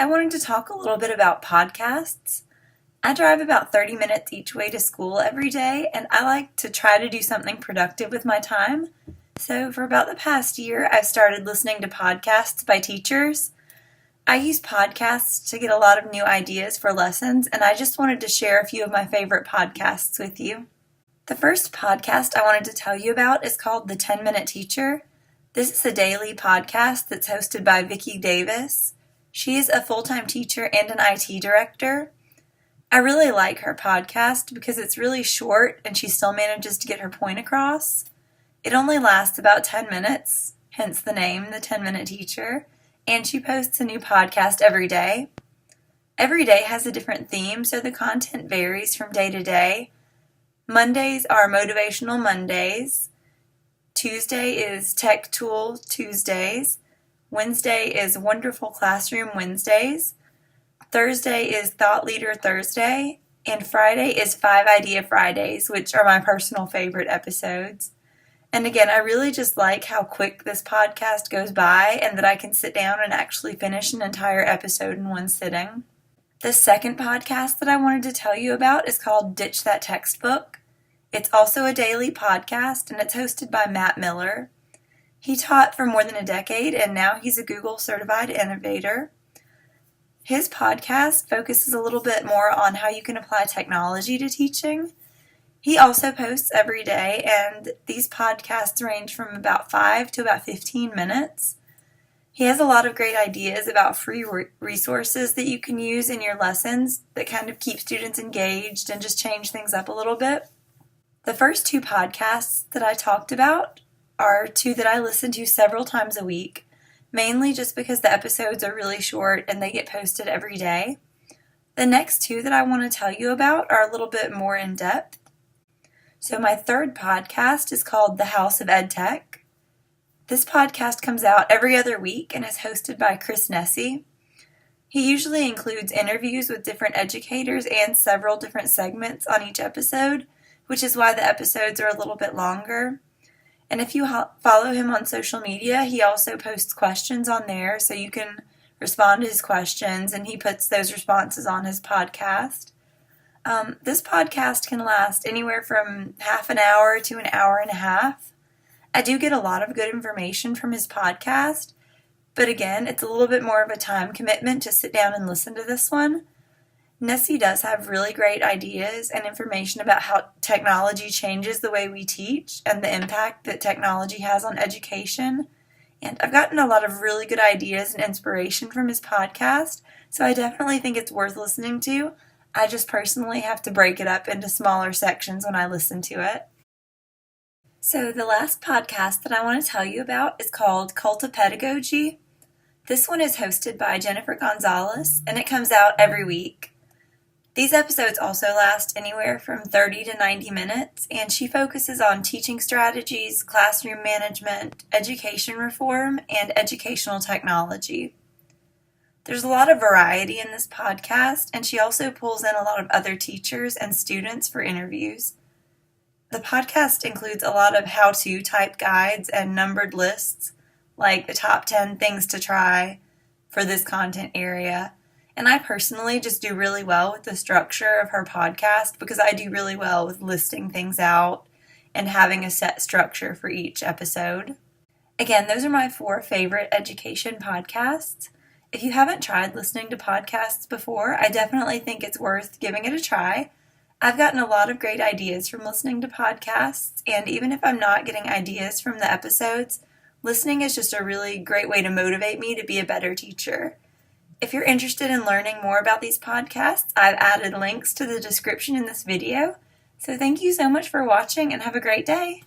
I wanted to talk a little bit about podcasts. I drive about 30 minutes each way to school every day, and I like to try to do something productive with my time. So, for about the past year, I've started listening to podcasts by teachers. I use podcasts to get a lot of new ideas for lessons, and I just wanted to share a few of my favorite podcasts with you. The first podcast I wanted to tell you about is called The 10-Minute Teacher. This is a daily podcast that's hosted by Vicki Davis. She is a full-time teacher and an IT director. I really like her podcast because it's really short and she still manages to get her point across. It only lasts about 10 minutes, hence the name, The 10-Minute Teacher, and she posts a new podcast every day. Every day has a different theme, so the content varies from day to day. Mondays are Motivational Mondays. Tuesday is Tech Tool Tuesdays. Wednesday is Wonderful Classroom Wednesdays. Thursday is Thought Leader Thursday. And Friday is 5 Idea Fridays, which are my personal favorite episodes. And again, I really just like how quick this podcast goes by and that I can sit down and actually finish an entire episode in one sitting. The second podcast that I wanted to tell you about is called Ditch That Textbook. It's also a daily podcast and it's hosted by Matt Miller. He taught for more than a decade and now he's a Google certified innovator. His podcast focuses a little bit more on how you can apply technology to teaching. He also posts every day, and these podcasts range from about 5 to about 15 minutes. He has a lot of great ideas about free resources that you can use in your lessons that kind of keep students engaged and just change things up a little bit. The first two podcasts that I talked about are two that I listen to several times a week, mainly just because the episodes are really short and they get posted every day. The next two that I want to tell you about are a little bit more in depth. So my third podcast is called The House of EdTech. This podcast comes out every other week and is hosted by Chris Nesi. He usually includes interviews with different educators and several different segments on each episode, which is why the episodes are a little bit longer. And if you follow him on social media, he also posts questions on there so you can respond to his questions, and he puts those responses on his podcast. This podcast can last anywhere from half an hour to an hour and a half. I do get a lot of good information from his podcast, but again, it's a little bit more of a time commitment to sit down and listen to this one. Nessie does have really great ideas and information about how technology changes the way we teach and the impact that technology has on education. And I've gotten a lot of really good ideas and inspiration from his podcast, so I definitely think it's worth listening to. I just personally have to break it up into smaller sections when I listen to it. So the last podcast that I want to tell you about is called Cult of Pedagogy. This one is hosted by Jennifer Gonzalez, and it comes out every week. These episodes also last anywhere from 30 to 90 minutes, and she focuses on teaching strategies, classroom management, education reform, and educational technology. There's a lot of variety in this podcast, and she also pulls in a lot of other teachers and students for interviews. The podcast includes a lot of how-to type guides and numbered lists, like the top 10 things to try for this content area. And I personally just do really well with the structure of her podcast because I do really well with listing things out and having a set structure for each episode. Again, those are my 4 favorite education podcasts. If you haven't tried listening to podcasts before, I definitely think it's worth giving it a try. I've gotten a lot of great ideas from listening to podcasts, and even if I'm not getting ideas from the episodes, listening is just a really great way to motivate me to be a better teacher. If you're interested in learning more about these podcasts, I've added links to the description in this video. So thank you so much for watching and have a great day.